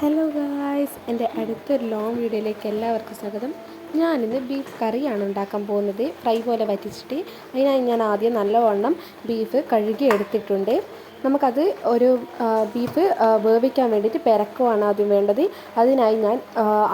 Hello guys, എൻ്റെ അടുത്തൊരു long വീഡിയോയിലേക്ക് എല്ലാവർക്കും സ്വാഗതം. ഞാനിന്ന് ബീഫ് കറിയാണ് ഉണ്ടാക്കാൻ പോകുന്നത്. ഫ്രൈ പോലെ വറ്റിച്ചിട്ട് അതിനായി ഞാൻ ആദ്യം നല്ലവണ്ണം ബീഫ് കഴുകി എടുത്തിട്ടുണ്ട്. നമുക്കത് ഒരു ബീഫ് വേവിക്കാൻ വേണ്ടിയിട്ട് പെരക്കുവാണ് ആദ്യം വേണ്ടത്. അതിനായി ഞാൻ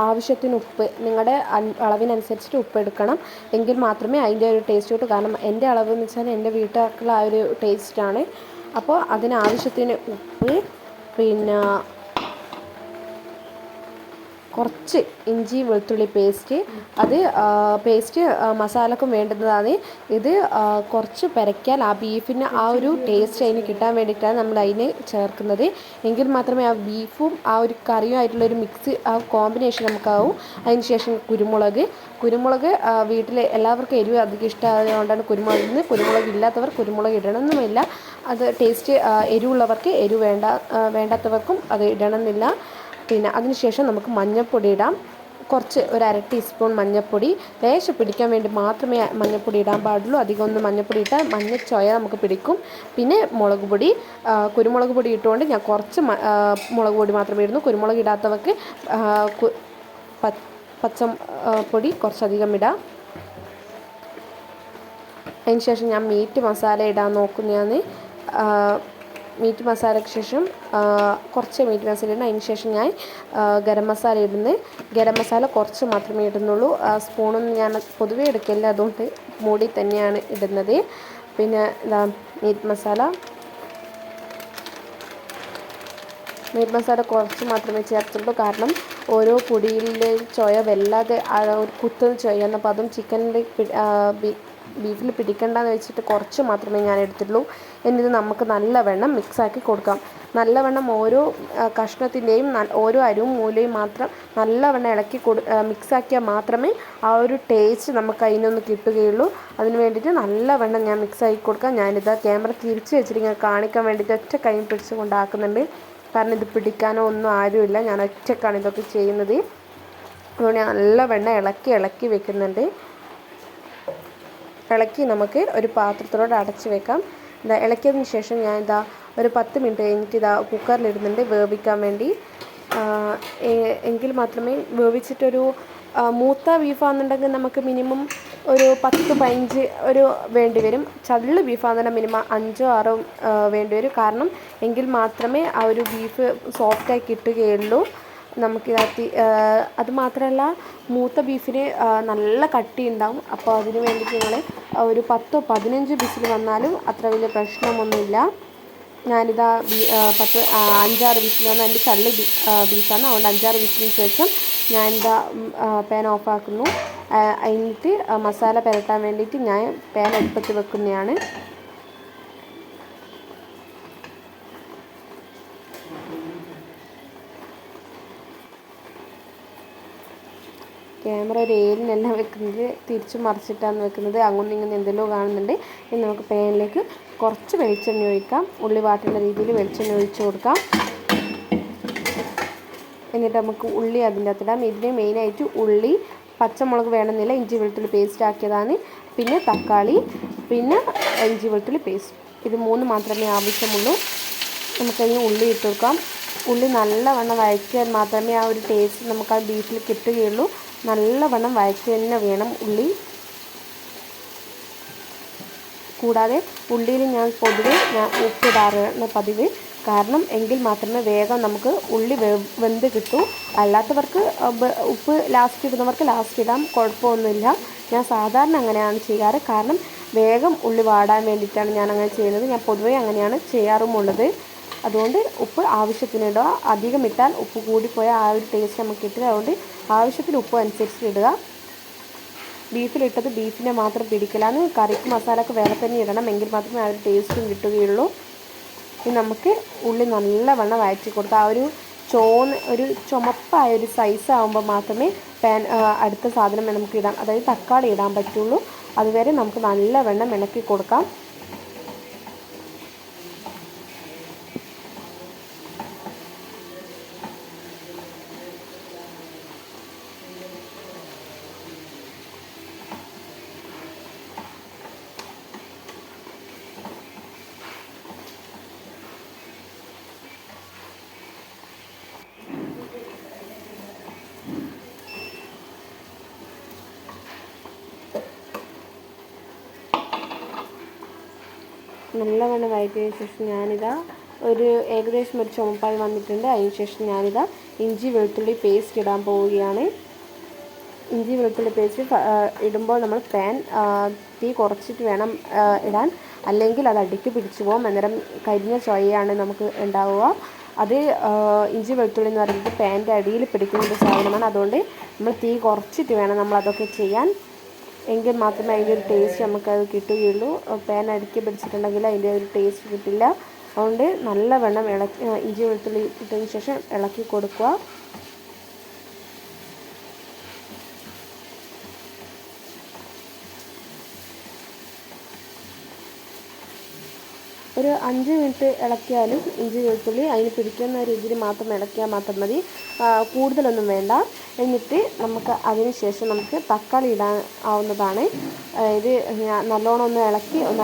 ആവശ്യത്തിന് ഉപ്പ്, നിങ്ങളുടെ അളവിനനുസരിച്ചിട്ട് ഉപ്പ് എടുക്കണം. എങ്കിൽ മാത്രമേ അതിൻ്റെ ഒരു ടേസ്റ്റ് കിട്ടൂ. കാരണം എൻ്റെ അളവെന്ന് വെച്ചാൽ എൻ്റെ വീട്ടുകാർക്കുള്ള ആ ഒരു ടേസ്റ്റാണ്. അപ്പോൾ അതിനാവശ്യത്തിന് ഉപ്പ്, പിന്നെ കുറച്ച് ഇഞ്ചി വെളുത്തുള്ളി പേസ്റ്റ്, അത് മസാലക്കും വേണ്ടുന്നതാണ്. ഇത് കുറച്ച് പെരയ്ക്കാൽ ആ ബീഫിന് ആ ഒരു ടേസ്റ്റ് അതിന് കിട്ടാൻ വേണ്ടിയിട്ടാണ് നമ്മൾ അതിന് ചേർക്കുന്നത്. എങ്കിൽ മാത്രമേ ആ ബീഫും ആ ഒരു കറിയുമായിട്ടുള്ളൊരു മിക്സ്, ആ കോമ്പിനേഷൻ നമുക്കാവും. അതിന് ശേഷം കുരുമുളക് വീട്ടിൽ എല്ലാവർക്കും എരിവ് അധികം ഇഷ്ടമായതുകൊണ്ടാണ് കുരുമുളക് ഇല്ലാത്തവർ കുരുമുളക് ഇടണമെന്നുമില്ല. അത് ടേസ്റ്റ് എരിവുള്ളവർക്ക് എരിവ് വേണ്ടാത്തവർക്കും അത് ഇടണമെന്നില്ല. പിന്നെ അതിനുശേഷം നമുക്ക് മഞ്ഞൾപ്പൊടി ഇടാം. ഒരു 1/2 ടീസ്പൂൺ മഞ്ഞൾപ്പൊടി, ലേശം പിടിക്കാൻ വേണ്ടി മാത്രമേ മഞ്ഞൾപ്പൊടി ഇടാൻ പാടുള്ളൂ. അധികം ഒന്ന് മഞ്ഞൾപ്പൊടി ഇട്ടാൽ മഞ്ഞച്ചോയ നമുക്ക് പിടിക്കും. പിന്നെ മുളക് പൊടി, കുരുമുളക് പൊടി ഇട്ടുകൊണ്ട് ഞാൻ കുറച്ച് മുളക് പൊടി മാത്രമേ ഇടുന്നു. കുരുമുളക് ഇടാത്തവർക്ക് പൊടി കുറച്ചധികം ഇടാം. അതിന് ശേഷം ഞാൻ മീറ്റ് മസാല ഇടാൻ നോക്കുന്നതാണ്. മീറ്റ് മസാലയ്ക്ക് ശേഷം കുറച്ച് മീറ്റ് മസാല ഇടുന്നു. അതിന് ശേഷം ഞാൻ ഗരം മസാല ഇടുന്നു. ഗരം മസാല കുറച്ച് മാത്രമേ ഇടുന്നുള്ളൂ. സ്പൂണൊന്നും ഞാൻ പൊതുവേ എടുക്കില്ല, അതുകൊണ്ട് മൂടി തന്നെയാണ് ഇടുന്നത്. പിന്നെ മീറ്റ് മസാല കുറച്ച് മാത്രമേ ചേർത്തുള്ളൂ. കാരണം ഓരോ പൊടിയിലെ ചൊയ വല്ലാതെ ഒരു കുത്തുന്ന ചൊയ, അപ്പോൾ അതും ചിക്കനിൽ ബീഫിൽ പിടിക്കണ്ടെന്ന് വെച്ചിട്ട് കുറച്ച് മാത്രമേ ഞാൻ എടുത്തുള്ളൂ. എന്നിട്ട് നമുക്ക് നല്ലവണ്ണം മിക്സാക്കി കൊടുക്കാം. നല്ലവണ്ണം ഓരോ കഷ്ണത്തിൻ്റെയും ഓരോ അരിവും മൂലയും മാത്രം നല്ലവണ്ണം മിക്സാക്കിയാൽ മാത്രമേ ആ ഒരു ടേസ്റ്റ് നമുക്ക് അതിനൊന്ന് കിട്ടുകയുള്ളൂ. അതിന് വേണ്ടിയിട്ട് നല്ലവണ്ണം ഞാൻ മിക്സാക്കി കൊടുക്കാം. ഞാനിത് ക്യാമറ തിരിച്ച് വെച്ചിട്ട് ഇങ്ങനെ കാണിക്കാൻ വേണ്ടിയിട്ട് ഒറ്റ കൈ പിടിച്ച് കൊണ്ടാക്കുന്നുണ്ട്. കാരണം ഇത് പിടിക്കാനോ ഒന്നും ആരുമില്ല, ഞാൻ ഒറ്റക്കാണ് ഇതൊക്കെ ചെയ്യുന്നത്. അതുകൊണ്ട് ഞാൻ നല്ലവണ്ണം ഇളക്കി വെക്കുന്നുണ്ട്. ഇളക്കി നമുക്ക് ഒരു പാത്രത്തിലോട്ട് അടച്ച് വെക്കാം. ഇളക്കിയതിന് ശേഷം ഞാൻ ഒരു 10 മിനിറ്റ് കഴിഞ്ഞിട്ട് കുക്കറിലിടുന്നുണ്ട് വേവിക്കാൻ വേണ്ടി. എങ്കിൽ മാത്രമേ വേവിച്ചിട്ടൊരു മൂത്ത ബീഫാണെന്നുണ്ടെങ്കിൽ നമുക്ക് മിനിമം ഒരു 10-15 വേണ്ടി വരും. ചള്ള് ബീഫാണെന്നുണ്ടെങ്കിൽ മിനിമം 5-6 വേണ്ടി വരും. കാരണം എങ്കിൽ മാത്രമേ ആ ഒരു ബീഫ് സോഫ്റ്റായി കിട്ടുകയുള്ളൂ നമുക്കിതിനകത്ത്. അതുമാത്രമല്ല, മൂത്ത ബീഫിന് നല്ല കട്ടി ഉണ്ടാവും. അപ്പോൾ അതിന് വേണ്ടിയിട്ട് നിങ്ങൾ ഒരു 10-15 വിസിൽ വന്നാലും അത്ര വലിയ പ്രശ്നമൊന്നുമില്ല. ഞാനിതാ 5-6 വിസിൽ വന്നാൽ എൻ്റെ ചള്ളി ബീഫാണ്. അതുകൊണ്ട് 5-6 വിസിലിന് ശേഷം ഞാനിതാ പാൻ ഓഫാക്കുന്നു. എന്നിട്ട് മസാല പുരട്ടാൻ വേണ്ടിയിട്ട് ഞാൻ പാൻ അടുപ്പത്ത് വെക്കുന്നതാണ്. ക്യാമറ ഒരു ഏലിനെല്ലാം വെക്കുന്നത് തിരിച്ചു മറിച്ചിട്ടാണ് വെക്കുന്നത്. അങ്ങോട്ടും ഇങ്ങനെ എന്തെല്ലോ കാണുന്നുണ്ട്. ഇനി നമുക്ക് പാനിലേക്ക് കുറച്ച് വെളിച്ചെണ്ണ ഒഴിക്കാം. ഉള്ളി വാട്ടുന്ന രീതിയിൽ വെളിച്ചെണ്ണ ഒഴിച്ച് കൊടുക്കാം. എന്നിട്ട് നമുക്ക് ഉള്ളി അതിൻ്റെ അകത്തിടാം. ഇതിന് മെയിനായിട്ട് ഉള്ളി, പച്ചമുളക് വേണമെന്നില്ല, ഇഞ്ചി വെളുത്തുള്ളി പേസ്റ്റ് ആക്കിയതാണ്. പിന്നെ തക്കാളി, പിന്നെ ഇഞ്ചി വെളുത്തുള്ളി പേസ്റ്റ്, ഇത് 3 മാത്രമേ ആവശ്യമുള്ളൂ. നമുക്കതിന് ഉള്ളി ഇട്ട് കൊടുക്കാം. ഉള്ളി നല്ലവണ്ണം വഴറ്റിയാൽ മാത്രമേ ആ ഒരു ടേസ്റ്റ് നമുക്ക് ആ ബീഫിൽ കിട്ടുകയുള്ളൂ. നല്ലവണ്ണം വഴറ്റി തന്നെ വേണം ഉള്ളി. കൂടാതെ ഉള്ളിയിൽ ഞാൻ പൊതുവെ ഉപ്പിടാറാണ് പതിവ്. കാരണം എങ്കിൽ മാത്രമേ വേഗം നമുക്ക് ഉള്ളി വെന്ത് കിട്ടൂ. അല്ലാത്തവർക്ക് ഉപ്പ് ലാസ്റ്റ് ഇടുന്നവർക്ക് ലാസ്റ്റ് ഇടാം, കുഴപ്പമൊന്നുമില്ല. ഞാൻ സാധാരണ അങ്ങനെയാണ് ചെയ്യാറ്. കാരണം വേഗം ഉള്ളി വാടാൻ വേണ്ടിയിട്ടാണ് ഞാൻ അങ്ങനെ ചെയ്യുന്നത്. ഞാൻ പൊതുവേ അങ്ങനെയാണ് ചെയ്യാറുമുള്ളത്. അതുകൊണ്ട് ഉപ്പ് ആവശ്യത്തിനിടുക. അധികം ഇട്ടാൽ ഉപ്പ് കൂടിപ്പോയാൽ ആ ഒരു ടേസ്റ്റ് നമുക്ക് കിട്ടില്ല. അതുകൊണ്ട് ആവശ്യത്തിന് ഉപ്പ് അനുസരിച്ച് ഇടുക. ബീഫിലിട്ടത് ബീഫിനെ മാത്രം പിടിക്കലാണ്. കറിക്ക് മസാലയൊക്കെ വേറെ തന്നെ ഇടണം, എങ്കിൽ മാത്രമേ ആ ഒരു ടേസ്റ്റും കിട്ടുകയുള്ളൂ. ഇനി നമുക്ക് ഉള്ളി നല്ലവണ്ണം വഴറ്റി കൊടുക്കുക. ആ ഒരു ചുമപ്പായ ഒരു സൈസ് ആകുമ്പോൾ മാത്രമേ അടുത്ത സാധനം നമുക്ക് ഇടാം, അതായത് തക്കാളി ഇടാൻ പറ്റുള്ളൂ. അതുവരെ നമുക്ക് നല്ലവണ്ണം ഇളക്കി കൊടുക്കാം. നല്ലവണ്ണം വഴറ്റിയതിന് ശേഷം ഞാനിതാ ഒരു ഏകദേശം ഒരു ചുമപ്പായി വന്നിട്ടുണ്ട്. അതിന് ശേഷം ഞാനിതാ ഇഞ്ചി വെളുത്തുള്ളി പേസ്റ്റ് ഇടാൻ പോവുകയാണ്. ഇഞ്ചി വെളുത്തുള്ളി പേസ്റ്റ് ഇടുമ്പോൾ നമ്മൾ പാൻ തീ കുറച്ചിട്ട് വേണം ഇടാൻ, അല്ലെങ്കിൽ അത് അടിക്ക് പിടിച്ചു പോകും. അന്നേരം കരിഞ്ഞ ചൊയയാണ് നമുക്ക് ഉണ്ടാവുക. അത് ഇഞ്ചി വെളുത്തുള്ളി എന്ന് പറയുന്നത് പാൻ്റെ അടിയിൽ പിടിക്കുന്ന ഒരു സാധനമാണ്. അതുകൊണ്ട് നമ്മൾ തീ കുറച്ചിട്ട് വേണം നമ്മളതൊക്കെ ചെയ്യാൻ. എങ്കിൽ മാത്രമേ അതിൻ്റെ ഒരു ടേസ്റ്റ് നമുക്കത് കിട്ടുകയുള്ളൂ. പാൻ അടിക്ക് പിടിച്ചിട്ടുണ്ടെങ്കിൽ അതിൻ്റെ ഒരു ടേസ്റ്റ് കിട്ടില്ല. അതുകൊണ്ട് നല്ലവണ്ണം ഇഞ്ചി വെളുത്തുള്ളി ഇട്ടതിന് ശേഷം ഇളക്കി കൊടുക്കുക. ഒരു 5 മിനിറ്റ് ഇളക്കിയാലും ഇഞ്ചി വെളുത്തുള്ളി അതിന് പിടിക്കുന്ന രീതിയിൽ മാത്രം ഇളക്കിയാൽ മാത്രം മതി, കൂടുതലൊന്നും വേണ്ട. എന്നിട്ട് നമുക്ക് അതിന് ശേഷം നമുക്ക് തക്കാളി ഇടാൻ ആവുന്നതാണ്. ഇത് നല്ലോണം ഒന്ന് ഇളക്കി ഒന്ന്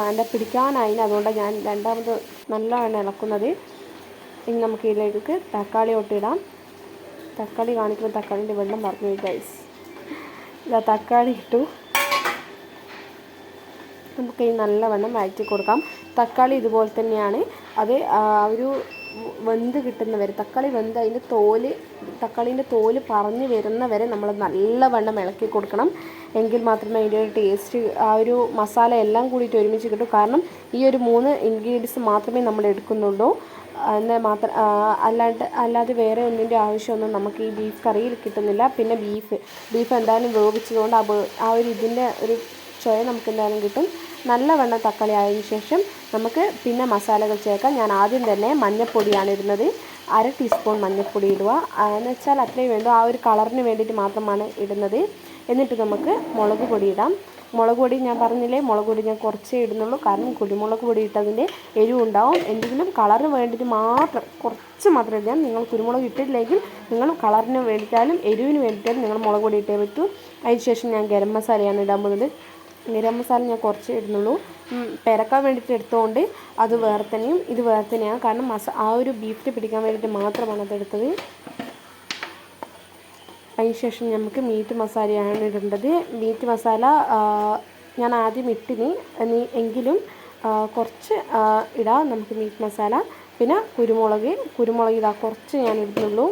എൻ്റെ പിടിക്കാനായി, അതുകൊണ്ടാണ് ഞാൻ രണ്ടാമത് നല്ലവണ്ണം ഇളക്കുന്നത്. ഇനി നമുക്ക് ഇതിലേക്ക് തക്കാളി ഒട്ടിടാം. തക്കാളി കാണിക്കുമ്പോൾ തക്കാളിൻ്റെ വെള്ളം പറഞ്ഞു ഗൈസ്. ഇതാ തക്കാളി ഇട്ടു. നമുക്ക് ഈ നല്ലവണ്ണം വഴറ്റി കൊടുക്കാം. തക്കാളി ഇതുപോലെ തന്നെയാണ്, അത് ഒരു വെന്ത് കിട്ടുന്നവരെ, തക്കാളി വെന്ത് തക്കാളീൻ്റെ തോല് പറഞ്ഞ് വരുന്നവരെ നമ്മൾ നല്ലവണ്ണം ഇളക്കി കൊടുക്കണം. എങ്കിൽ മാത്രമേ അതിൻ്റെ ഒരു ടേസ്റ്റ്, ആ ഒരു മസാല എല്ലാം കൂടിയിട്ട് ഒരുമിച്ച് കിട്ടും. കാരണം ഈ ഒരു 3 ഇൻഗ്രീഡിയൻസ് മാത്രമേ നമ്മൾ എടുക്കുന്നുള്ളൂ. അല്ലാതെ വേറെ ഒന്നിൻ്റെ ആവശ്യമൊന്നും നമുക്ക് ഈ ബീഫ് കറിയിൽ കിട്ടുന്നില്ല. പിന്നെ ബീഫ് എന്തായാലും വേവിച്ചതുകൊണ്ട് ആ ഒരു ഇതിൻ്റെ ഒരു ചൊയ നമുക്ക് എന്തായാലും കിട്ടും. നല്ലവണ്ണം തക്കാളി ആയതിനു ശേഷം നമുക്ക് പിന്നെ മസാലകൾ ചേർക്കാം. ഞാൻ ആദ്യം തന്നെ മഞ്ഞൾപ്പൊടിയാണ് ഇടുന്നത്. 1/2 ടീസ്പൂൺ മഞ്ഞൾപ്പൊടി ഇടുക. എന്ന് വെച്ചാൽ അത്രയും വേണ്ടു, ആ ഒരു കളറിന് വേണ്ടിയിട്ട് മാത്രമാണ് ഇടുന്നത്. എന്നിട്ട് നമുക്ക് മുളക് പൊടി ഇടാം. മുളക് പൊടി ഞാൻ പറഞ്ഞില്ലേ, മുളക് പൊടി ഞാൻ കുറച്ചേ ഇടുന്നുള്ളൂ. കാരണം കുരുമുളക് പൊടി ഇട്ടതിൻ്റെ എരിവുണ്ടാവും. എന്തെങ്കിലും കളറിന് വേണ്ടിയിട്ട് മാത്രം കുറച്ച് മാത്രം ഇടാം. നിങ്ങൾ കുരുമുളക് ഇട്ടിട്ടില്ലെങ്കിൽ നിങ്ങൾ കളറിന് വേണ്ടിയിട്ടാലും എരിവിന് വേണ്ടിയിട്ടാലും നിങ്ങൾ മുളക് പൊടി ഇട്ടേ പറ്റൂ. അതിന് ശേഷം ഞാൻ ഗരം മസാലയാണ് ഇടാൻ പോകുന്നത്. ഗരം മസാല ഞാൻ കുറച്ച് ഇടുന്നുള്ളൂ, പെരക്കാൻ വേണ്ടിയിട്ട് എടുത്തുകൊണ്ട് അത് വേറെ തന്നെയും ഇത് വേറെ തന്നെയാണ്. കാരണം ആ ഒരു ബീഫിൽ പിടിക്കാൻ വേണ്ടിയിട്ട് മാത്രമാണ് അതെടുത്തത്. അതിന് ശേഷം നമുക്ക് മീറ്റ് മസാലയാണ് ഇടേണ്ടത്. മീറ്റ് മസാല ഞാൻ ആദ്യം ഇട്ടിനി, എങ്കിലും കുറച്ച് ഇടാം നമുക്ക് മീറ്റ് മസാല. പിന്നെ കുരുമുളക് ഇതാ കുറച്ച് ഞാൻ ഇടുന്നുള്ളൂ.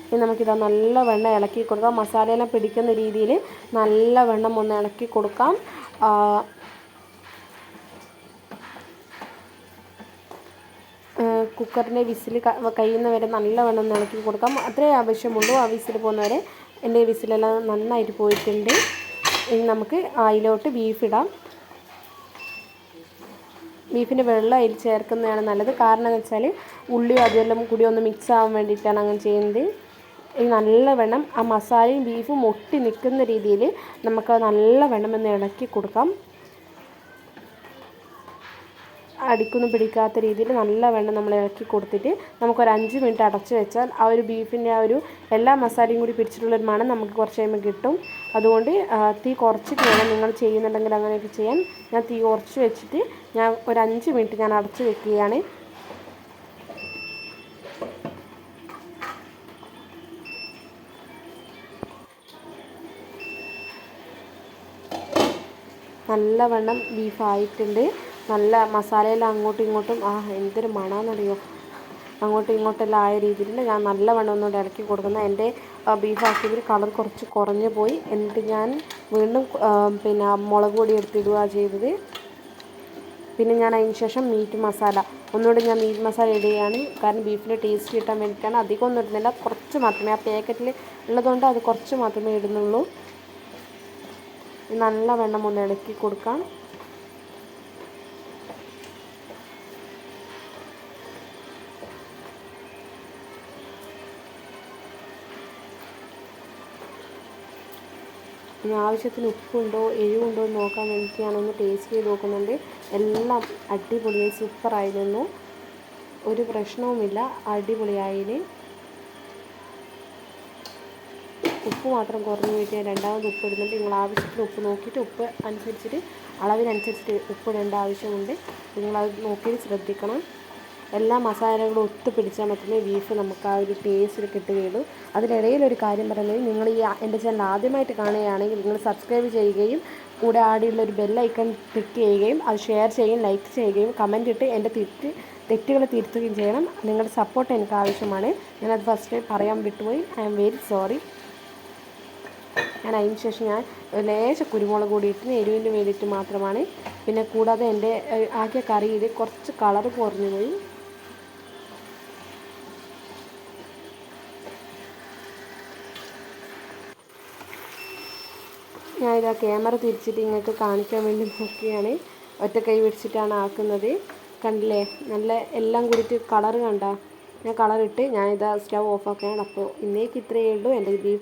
ഇനി നമുക്കിതാ നല്ലവണ്ണം ഇളക്കി കൊടുക്കാം. മസാലയെല്ലാം പിടിക്കുന്ന രീതിയിൽ നല്ലവണ്ണം ഒന്ന് ഇളക്കി കൊടുക്കാം. കുക്കറിൻ്റെ വിസിൽ കഴിയുന്നവരെ നല്ലവണ്ണം ഒന്ന് ഇളക്കി കൊടുക്കാം. അത്രേ ആവശ്യമുള്ളൂ. ആ വിസിൽ പോകുന്നവരെ. എൻ്റെ വിസിലെല്ലാം നന്നായിട്ട് പോയിട്ടുണ്ട്. ഇനി നമുക്ക് അതിലോട്ട് ബീഫ് ഇടാം. ബീഫിൻ്റെ വെള്ളം അതിൽ ചേർക്കുന്നതാണ് നല്ലത്. കാരണം എന്ന് വെച്ചാൽ ഉള്ളിയും അതെല്ലാം കൂടി ഒന്ന് മിക്സ് ആവാൻ വേണ്ടിയിട്ടാണ് അങ്ങനെ ചെയ്യുന്നത്. ഈ നല്ലവണ്ണം ആ മസാലയും ബീഫും ഒട്ടി നിൽക്കുന്ന രീതിയിൽ നമുക്ക് നല്ലവണ്ണം ഒന്ന് ഇളക്കി കൊടുക്കാം. അടിക്കൊന്നും പിടിക്കാത്ത രീതിയിൽ നല്ലവണ്ണം നമ്മൾ ഇളക്കി കൊടുത്തിട്ട് നമുക്കൊരു 5 മിനിറ്റ് അടച്ച് വെച്ചാൽ ആ ഒരു ബീഫിൻ്റെ ആ ഒരു എല്ലാ മസാലയും കൂടി പിടിച്ചിട്ടുള്ളൊരു മണം നമുക്ക് കുറച്ച് കഴിയുമ്പോൾ കിട്ടും. അതുകൊണ്ട് തീ കുറച്ചിട്ട് വേണം നിങ്ങൾ ചെയ്യുന്നുണ്ടെങ്കിൽ അങ്ങനെയൊക്കെ ചെയ്യാൻ. ഞാൻ തീ കുറച്ച് വെച്ചിട്ട് ഞാൻ ഒരു 5 മിനിറ്റ് ഞാൻ അടച്ച് വെക്കുകയാണ്. നല്ലവണ്ണം ബീഫായിട്ടുണ്ട്. നല്ല മസാലയെല്ലാം അങ്ങോട്ടും ഇങ്ങോട്ടും എന്തൊരു മണമെന്നറിയോ, അങ്ങോട്ടും ഇങ്ങോട്ടെല്ലാം ആയ രീതിയിൽ ഞാൻ നല്ലവണ്ണം ഒന്നുകൂടെ ഇളക്കി കൊടുക്കുന്നത്. എൻ്റെ ബീഫാക്കിയതിൽ കളർ കുറച്ച് കുറഞ്ഞു പോയി. എന്നിട്ട് ഞാൻ വീണ്ടും പിന്നെ മുളക് പൊടി എടുത്തിടുക ചെയ്തത്. പിന്നെ ഞാൻ അതിന് ശേഷം മീറ്റ് മസാല മീറ്റ് മസാല ഇടുകയാണ്. കാരണം ബീഫിൻ്റെ ടേസ്റ്റ് കിട്ടാൻ വേണ്ടിയിട്ടാണ്. അധികം ഒന്നും ഇടുന്നില്ല, കുറച്ച് മാത്രമേ. ആ പാക്കറ്റിൽ ഉള്ളതുകൊണ്ട് അത് കുറച്ച് മാത്രമേ ഇടുന്നുള്ളൂ. നല്ലവണ്ണം ഒന്ന് ഇളക്കി കൊടുക്കാം. ഇനി ആവശ്യത്തിന് ഉപ്പുണ്ടോ എരിവുണ്ടോ എന്ന് നോക്കാൻ വേണ്ടിയിട്ട് ഞാനൊന്ന് ടേസ്റ്റ് ചെയ്ത് നോക്കുന്നുണ്ട്. എല്ലാം അടിപൊളിയായി സൂപ്പറായിരുന്നു, ഒരു പ്രശ്നവുമില്ല, അടിപൊളിയായിന്. ഉപ്പ് മാത്രം കുറഞ്ഞു പോയിട്ട് ഞാൻ രണ്ടാമത് ഉപ്പ് ഇടുന്നുണ്ട്. നിങ്ങൾ ആവശ്യത്തിന് ഉപ്പ് നോക്കിയിട്ട് ഉപ്പ് അനുസരിച്ചിട്ട് അളവിനനുസരിച്ചിട്ട് ഉപ്പ് ഇടേണ്ട ആവശ്യമുണ്ട്. നിങ്ങളത് നോക്കിയിട്ട് ശ്രദ്ധിക്കണം. എല്ലാ മസാലകളും ഒത്തു പിടിച്ചാൽ മാത്രമേ ബീഫ് നമുക്ക് ആ ഒരു ടേസ്റ്റിൽ കിട്ടുകയുള്ളൂ. അതിനിടയിലൊരു കാര്യം പറയുന്നത്, നിങ്ങൾ ഈ എൻ്റെ ചാനൽ ആദ്യമായിട്ട് കാണുകയാണെങ്കിൽ നിങ്ങൾ സബ്സ്ക്രൈബ് ചെയ്യുകയും കൂടെ ആടെയുള്ള ഒരു ബെല്ലൈക്കൺ ക്ലിക്ക് ചെയ്യുകയും അത് ഷെയർ ചെയ്യുകയും ലൈക്ക് ചെയ്യുകയും കമൻ്റ് ഇട്ട് എൻ്റെ തെറ്റുകൾ തിരുത്തുകയും ചെയ്യണം. നിങ്ങളുടെ സപ്പോർട്ട് എനിക്ക് ആവശ്യമാണ്. ഞാനത് ഫസ്റ്റ് പറയാൻ വിട്ടുപോയി. I am very sorry. ഞാൻ അതിന് ശേഷം ഞാൻ ലേശ കുരുമുളക് കൂടി ഇട്ട് എരിവിൻ്റെ വേണ്ടിയിട്ട് മാത്രമാണ്. പിന്നെ കൂടാതെ എൻ്റെ ആക്കിയ കറിയിൽ കുറച്ച് കളർ കുറഞ്ഞു പോയി. ഞാനിതാ ക്യാമറ തിരിച്ചിട്ട് നിങ്ങൾക്ക് കാണിക്കാൻ വേണ്ടി നോക്കുകയാണ്. ഒറ്റ കൈ പിടിച്ചിട്ടാണ് ആക്കുന്നത്. കണ്ടില്ലേ, നല്ല എല്ലാം കൂടിയിട്ട് കളർ കണ്ട. ഞാൻ കളറിട്ട് ഞാനിതാ സ്റ്റവ് ഓഫാക്കുകയാണ്. അപ്പോൾ ഇന്നേക്ക് ഇത്രയേ ഉള്ളൂ എൻ്റെ ബീഫ്